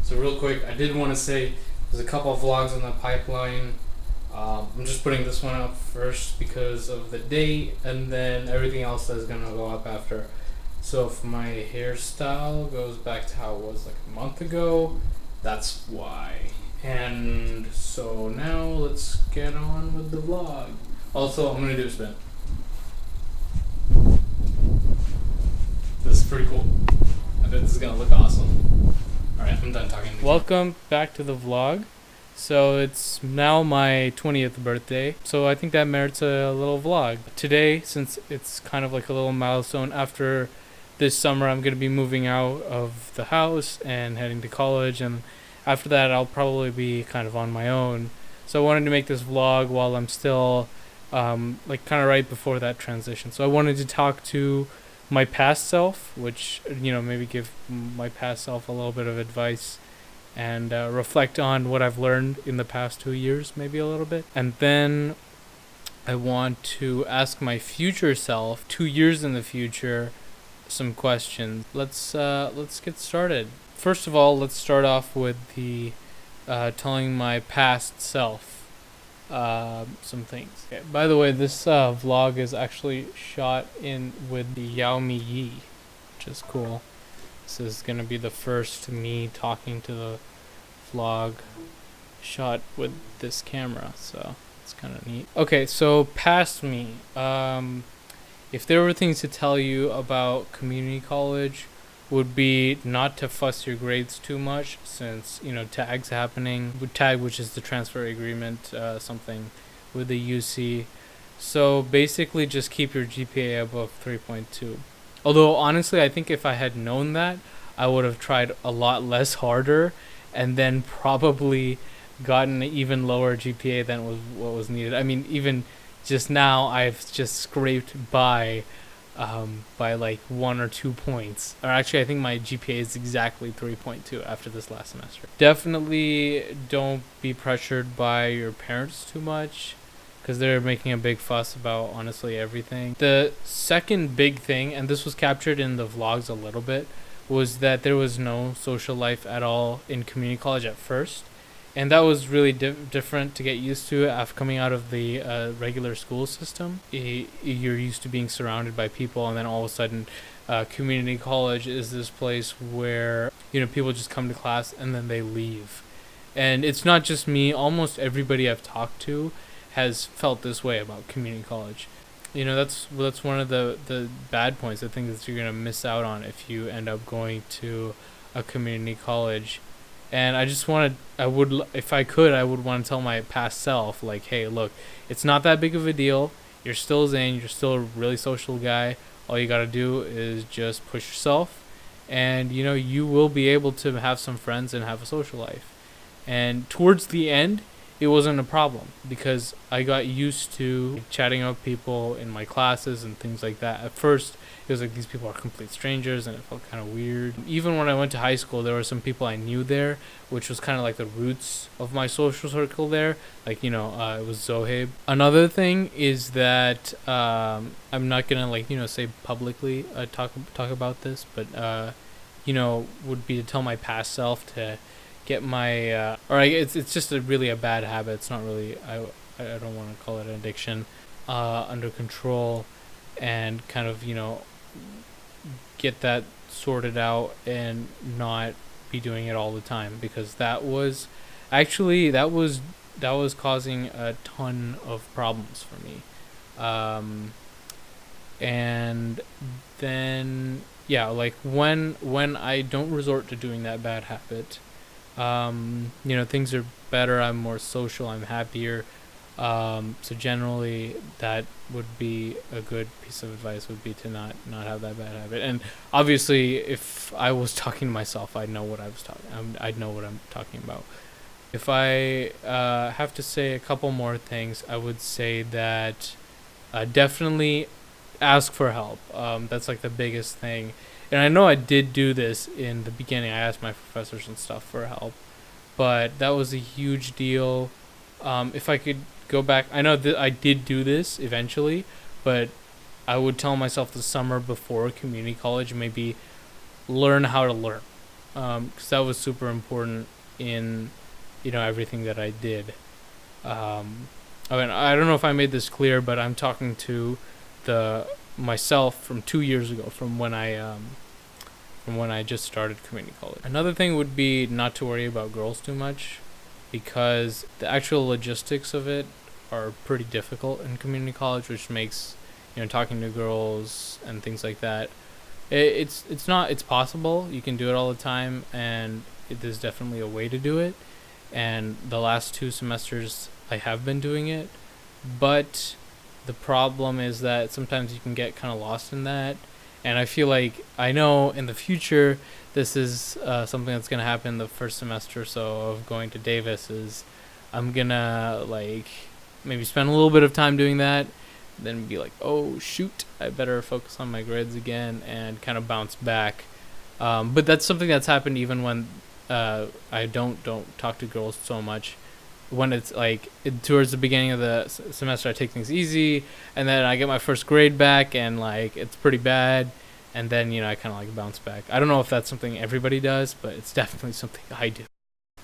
So real quick, I did want to say there's a couple of vlogs in the pipeline. I'm just putting this one up first because of the date, and then everything else is gonna go up after. So if my hairstyle goes back to how it was like a month ago, that's why. And so now let's get on with the vlog. Also, I'm gonna do a spin. This is pretty cool. I bet this is gonna look awesome. Alright, I'm done talking. Welcome back to the vlog. So it's now my 20th birthday, so I think that merits a little vlog. Today, since it's kind of like a little milestone, after this summer I'm going to be moving out of the house and heading to college, and after that I'll probably be kind of on my own. So I wanted to make this vlog while I'm still like kind of right before that transition. So I wanted to talk to my past self, which, you know, maybe give my past self a little bit of advice and reflect on what I've learned in the past 2 years, maybe a little bit. And then I want to ask my future self, 2 years in the future, some questions. Let's get started. First of all, let's start off with the telling my past self some things. Okay. By the way, this vlog is actually shot in with the Xiaomi Yi, which is cool. This is gonna be the first me talking to the vlog shot with this camera, so it's kind of neat. Okay, so past me. If there were things to tell you about community college, would be not to fuss your grades too much, since, you know, TAG's happening. TAG, which is the transfer agreement, something with the UC. So basically just keep your GPA above 3.2. Although honestly, I think if I had known that, I would have tried a lot less harder and then probably gotten an even lower GPA than what was needed. I mean, even just now, I've just scraped by like 1 or 2 points. Or actually, I think my GPA is exactly 3.2 after this last semester. Definitely don't be pressured by your parents too much, because they're making a big fuss about honestly everything. The second big thing, and this was captured in the vlogs a little bit, was that there was no social life at all in community college at first. And that was really different to get used to after coming out of the regular school system. You're used to being surrounded by people, and then all of a sudden community college is this place where, you know, people just come to class and then they leave. And it's not just me, almost everybody I've talked to has felt this way about community college. You know, that's one of the bad points, I think, that you're going to miss out on if you end up going to a community college. And if I could, I would want to tell my past self, like, hey, look, it's not that big of a deal. You're still Zane. You're still a really social guy. All you got to do is just push yourself, and, you know, you will be able to have some friends and have a social life. And towards the end, it wasn't a problem, because I got used to chatting up people in my classes and things like that. At first, it was like these people are complete strangers, and it felt kind of weird. Even when I went to high school, there were some people I knew there, which was kind of like the roots of my social circle there. Like, you know, it was Zohaib. Another thing is that I'm not gonna, like, you know, say publicly talk about this, but you know, would be to tell my past self to get my it's just a bad habit. It's not really, I don't want to call it an addiction, under control, and kind of, you know, get that sorted out and not be doing it all the time, because that was causing a ton of problems for me. And then, yeah, like when I don't resort to doing that bad habit, you know, things are better. I'm more social. I'm happier. So generally, that would be a good piece of advice, would be to not have that bad habit. And obviously, if I was talking to myself, I'd know what I'd know what I'm talking about. If I have to say a couple more things, I would say that definitely ask for help. That's like the biggest thing. And I know I did do this in the beginning. I asked my professors and stuff for help, but that was a huge deal. If I could go back, I know that I did do this eventually, but I would tell myself the summer before community college, maybe learn how to learn. 'cause that was super important in, everything that I did. I mean, I don't know if I made this clear, but I'm talking to the myself from 2 years ago, from when I just started community college. Another thing would be not to worry about girls too much, because the actual logistics of it are pretty difficult in community college, which makes talking to girls and things like that. It's possible. You can do it all the time, and there's definitely a way to do it. And the last 2 semesters I have been doing it, but the problem is that sometimes you can get kind of lost in that. And I feel like I know in the future this is something that's gonna happen the first semester or so of going to Davis. Is I'm gonna maybe spend a little bit of time doing that, then be like, oh shoot, I better focus on my grades again and kind of bounce back. But that's something that's happened even when I don't talk to girls so much. When it's towards the beginning of the semester, I take things easy, and then I get my first grade back, and it's pretty bad, and then I kind of bounce back. I don't know if that's something everybody does, but it's definitely something I do.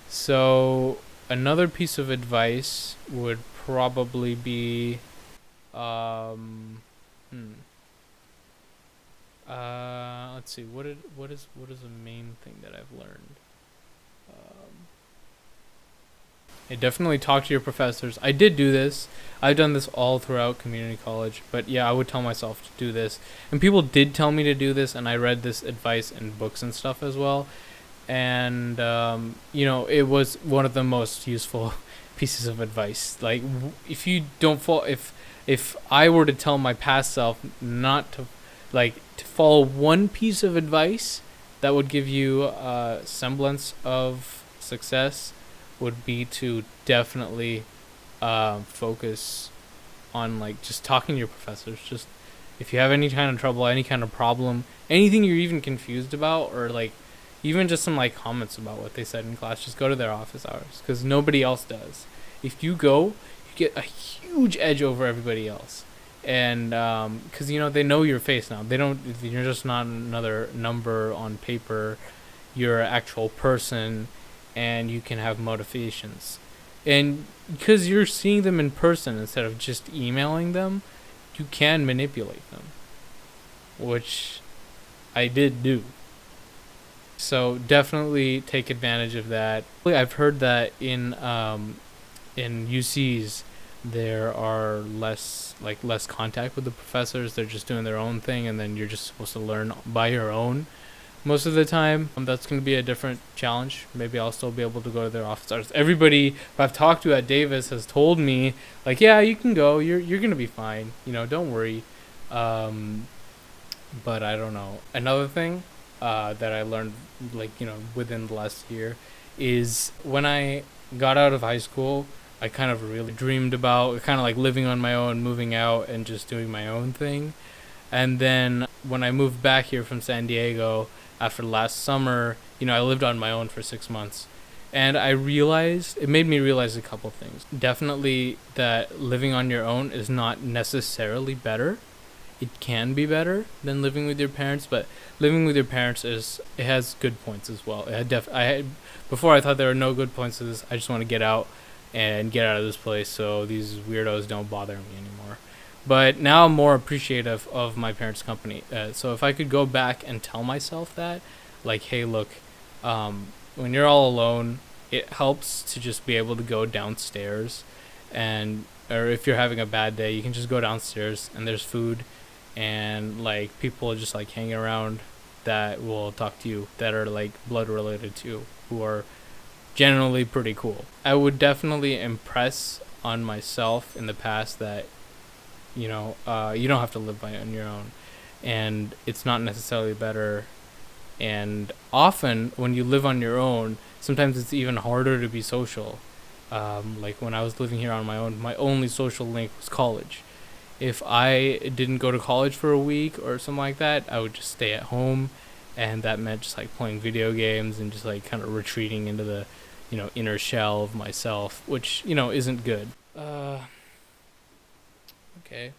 So another piece of advice would probably be, let's see, what is the main thing that I've learned? Definitely talk to your professors. I did do this. I've done this all throughout community college, but yeah, I would tell myself to do this. And people did tell me to do this, and I read this advice in books and stuff as well. And, it was one of the most useful pieces of advice. If you don't fall, if I were to tell my past self not to, to follow one piece of advice that would give you a semblance of success, would be to definitely focus on just talking to your professors. Just if you have any kind of trouble, any kind of problem, anything you're even confused about, or even just some comments about what they said in class, just go to their office hours, because nobody else does. If you go, you get a huge edge over everybody else. And because they know your face now. You're just not another number on paper. You're an actual person, and you can have motivations. And because you're seeing them in person instead of just emailing them, you can manipulate them, which I did do. So definitely take advantage of that. I've heard that in UCs there are less contact with the professors. They're just doing their own thing, and then you're just supposed to learn by your own. Most of the time, that's going to be a different challenge. Maybe I'll still be able to go to their office hours. Everybody who I've talked to at Davis has told me, yeah, you can go. You're going to be fine. Don't worry. But I don't know. Another thing that I learned, within the last year, is when I got out of high school, I kind of really dreamed about kind of living on my own, moving out, and just doing my own thing. And then when I moved back here from San Diego, after last summer, I lived on my own for 6 months, and it made me realize a couple things. Definitely that living on your own is not necessarily better. It can be better than living with your parents, but living with your parents it has good points as well. Before I thought there were no good points to this. I just want to get out and get out of this place so these weirdos don't bother me anymore. But now I'm more appreciative of my parents' company. So if I could go back and tell myself that, hey, look, when you're all alone, it helps to just be able to go downstairs, or if you're having a bad day, you can just go downstairs and there's food, and people just hanging around that will talk to you, that are blood related to you, who are generally pretty cool. I would definitely impress on myself in the past that you don't have to live on your own, and it's not necessarily better. And often when you live on your own, sometimes it's even harder to be social. When I was living here on my own, my only social link was college. If I didn't go to college for a week or something like that, I would just stay at home, and that meant just playing video games and just kind of retreating into the inner shell of myself, which isn't good. Okay.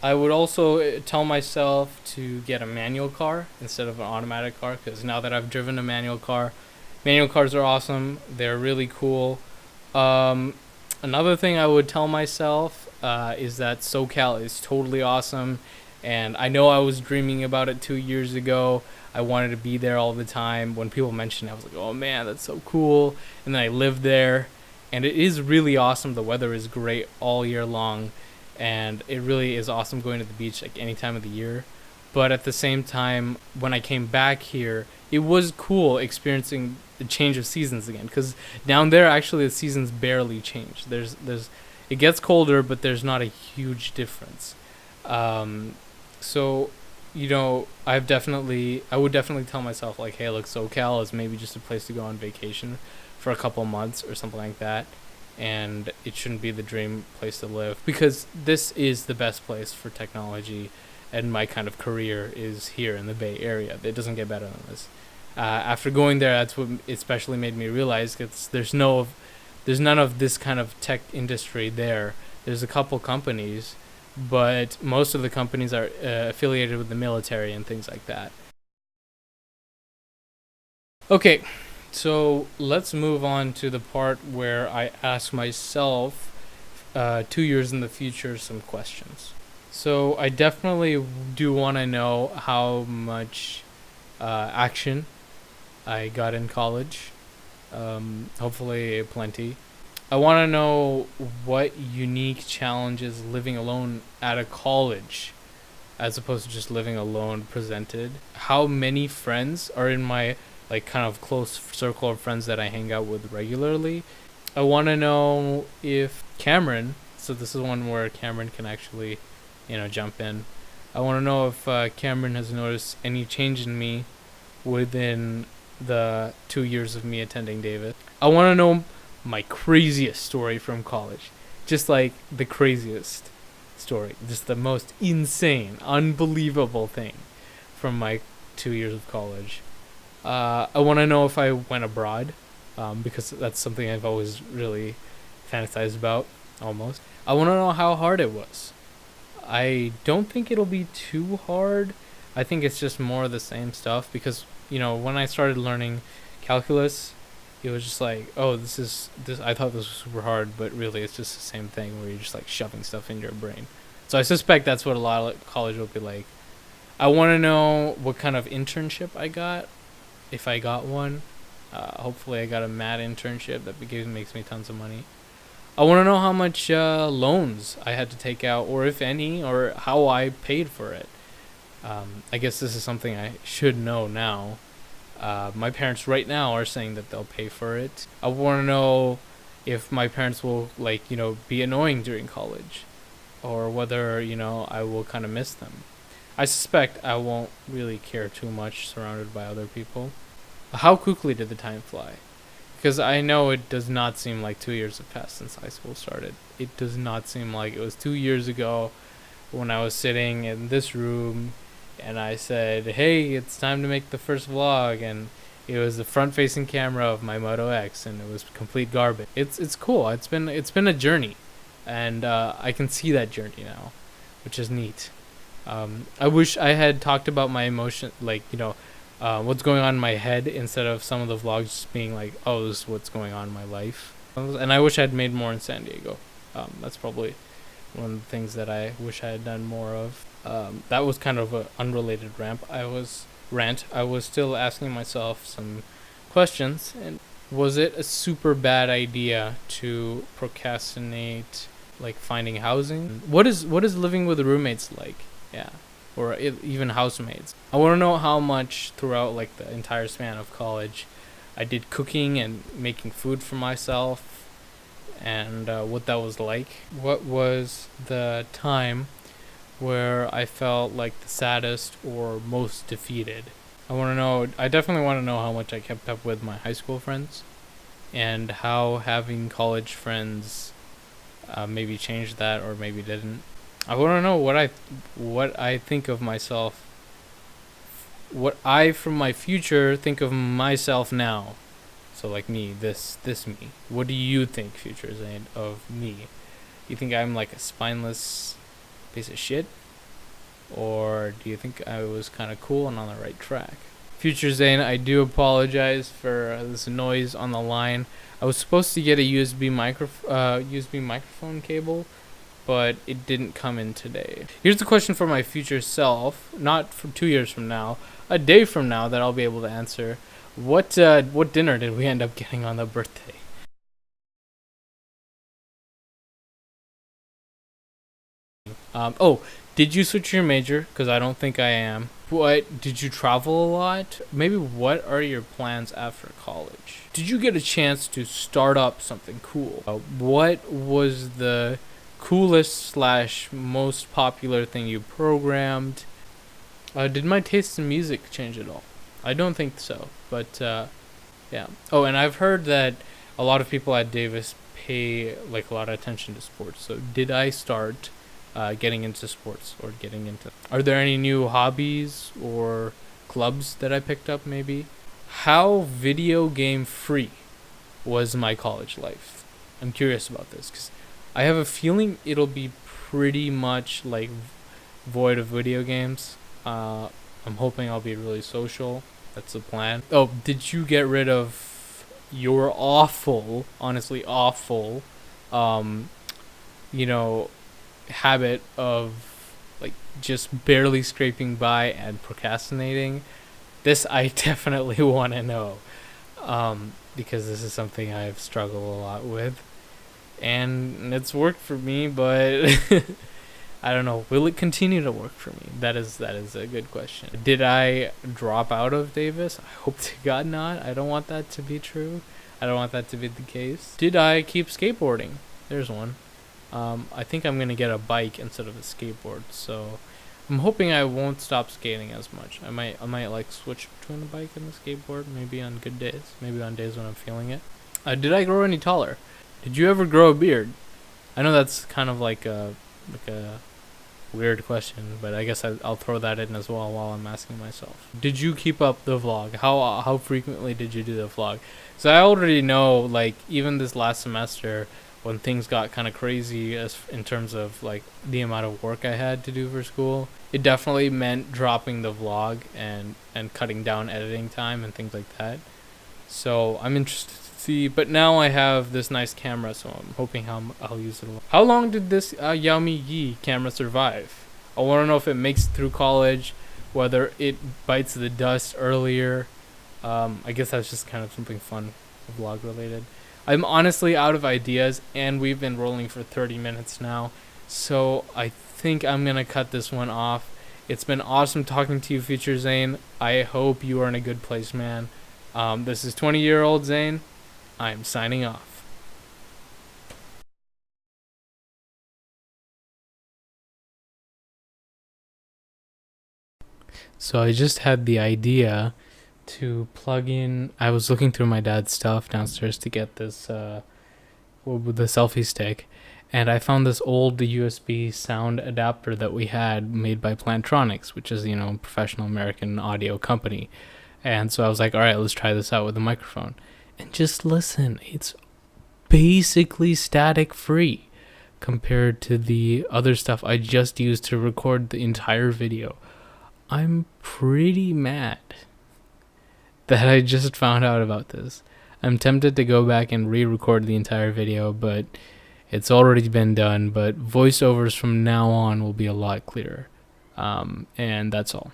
I would also tell myself to get a manual car instead of an automatic car, because now that I've driven a manual cars are awesome. They're really cool. Um, Another thing I would tell myself is that SoCal is totally awesome, and I know I was dreaming about it 2 years ago. I wanted to be there all the time. When people mentioned it, I was like, "Oh man, that's so cool!" And then I lived there, and it is really awesome. The weather is great all year long, and it really is awesome going to the beach like any time of the year. But at the same time, when I came back here, it was cool experiencing the change of seasons again. Because down there, actually, the seasons barely change. It gets colder, but there's not a huge difference. Um, so, I would definitely tell myself like, hey, look, SoCal is maybe just a place to go on vacation for a couple months or something like that, and it shouldn't be the dream place to live, because this is the best place for technology, and my kind of career is here in the Bay Area. It doesn't get better than this. After going there, that's what especially made me realize there's none of this kind of tech industry there. There's a couple companies, but most of the companies are affiliated with the military and things like that. Okay, so let's move on to the part where I ask myself 2 years in the future some questions. So I definitely do want to know how much action I got in college. Hopefully, plenty. I want to know what unique challenges living alone at a college, as opposed to just living alone, presented. How many friends are in my like kind of close circle of friends that I hang out with regularly. I want to know if Cameron. So this is one where Cameron can actually, jump in. I want to know if Cameron has noticed any change in me within the 2 years of me attending David. I want to know my craziest story from college. Just like the craziest story. Just the most insane, unbelievable thing from my 2 years of college. I want to know if I went abroad, because that's something I've always really fantasized about, almost. I want to know how hard it was. I don't think it'll be too hard. I think it's just more of the same stuff, because when I started learning calculus, it was just like, oh, this. I thought this was super hard, but really it's just the same thing where you're just like shoving stuff in your brain. So I suspect that's what a lot of college will be like. I want to know what kind of internship I got, if I got one. Hopefully I got a math internship that makes me tons of money. I want to know how much loans I had to take out, or if any, or how I paid for it. I guess this is something I should know now. My parents right now are saying that they'll pay for it. I want to know if my parents will, be annoying during college, or whether, I will kind of miss them. I suspect I won't really care too much surrounded by other people. How quickly did the time fly? Because I know it does not seem like 2 years have passed since high school started. It does not seem like it was 2 years ago when I was sitting in this room and I said, hey, it's time to make the first vlog, and it was the front-facing camera of my Moto X, and it was complete garbage. It's cool. It's been a journey, and I can see that journey now, which is neat. I wish I had talked about my emotion, what's going on in my head, instead of some of the vlogs just being like, oh, this is what's going on in my life. And I wish I'd made more in San Diego. That's probably one of the things that I wish I had done more of. That was kind of an unrelated rant. I was still asking myself some questions. And was it a super bad idea to procrastinate, like finding housing? What is living with roommates like? Yeah. Or even housemates. I want to know how much throughout like the entire span of college I did cooking and making food for myself, and what that was like. What was the time where I felt like the saddest or most defeated? I definitely want to know how much I kept up with my high school friends, and how having college friends maybe changed that or maybe didn't. I want to know what I think of myself, what I from my future think of myself now. So like me, this me. What do you think, future Zane, of me? You think I'm like a spineless piece of shit? Or do you think I was kind of cool and on the right track? Future Zane, I do apologize for this noise on the line. I was supposed to get a USB microphone cable, but it didn't come in today. Here's the question for my future self, not from 2 years from now, a day from now, that I'll be able to answer. What dinner did we end up getting on the birthday? Did you switch your major? Because I don't think I am. What, did you travel a lot? Maybe what are your plans after college? Did you get a chance to start up something cool? What was the coolest slash most popular thing you programmed? Did my taste in music change at all? I don't think so, but yeah. Oh, and I've heard that a lot of people at Davis pay like a lot of attention to sports. So did I start getting into sports or getting into? Are there any new hobbies or clubs that I picked up maybe? How video game free was my college life? I'm curious about this because I have a feeling it'll be pretty much like void of video games. I'm hoping I'll be really social. That's the plan. Oh, did you get rid of your awful, honestly awful, habit of like just barely scraping by and procrastinating? This I definitely want to know, because this is something I've struggled a lot with, and it's worked for me, but I don't know, will it continue to work for me? That is a good question. Did I drop out of Davis? I hope to God not. I don't want that to be true. I don't want that to be the case. Did I keep skateboarding? There's one. I think I'm gonna get a bike instead of a skateboard, so I'm hoping I won't stop skating as much. I might like switch between the bike and the skateboard, maybe on good days, maybe on days when I'm feeling it. Did I grow any taller? Did you ever grow a beard? I know that's kind of like a weird question, but I guess I'll throw that in as well while I'm asking myself. Did you keep up the vlog? How frequently did you do the vlog? So I already know, like, even this last semester, when things got kind of crazy as in terms of like the amount of work I had to do for school, it definitely meant dropping the vlog and cutting down editing time and things like that. So I'm interested to see, but now I have this nice camera, so I'm hoping I'll use it a lot. How long did this Xiaomi Yi camera survive? I want to know if it makes it through college, whether it bites the dust earlier. I guess that's just kind of something fun, vlog related. I'm honestly out of ideas, and we've been rolling for 30 minutes now, so I think I'm going to cut this one off. It's been awesome talking to you, Future Zane. I hope you are in a good place, man. This is 20-year-old Zane. I'm signing off. So I just had the idea to plug in. I was looking through my dad's stuff downstairs to get this with the selfie stick, and I found this old USB sound adapter that we had made by Plantronics, which is, a professional American audio company. And so I was like, all right, let's try this out with a microphone. And just listen, it's basically static free compared to the other stuff I just used to record the entire video. I'm pretty mad that I just found out about this. I'm tempted to go back and re-record the entire video, but it's already been done. But voiceovers from now on will be a lot clearer. And that's all.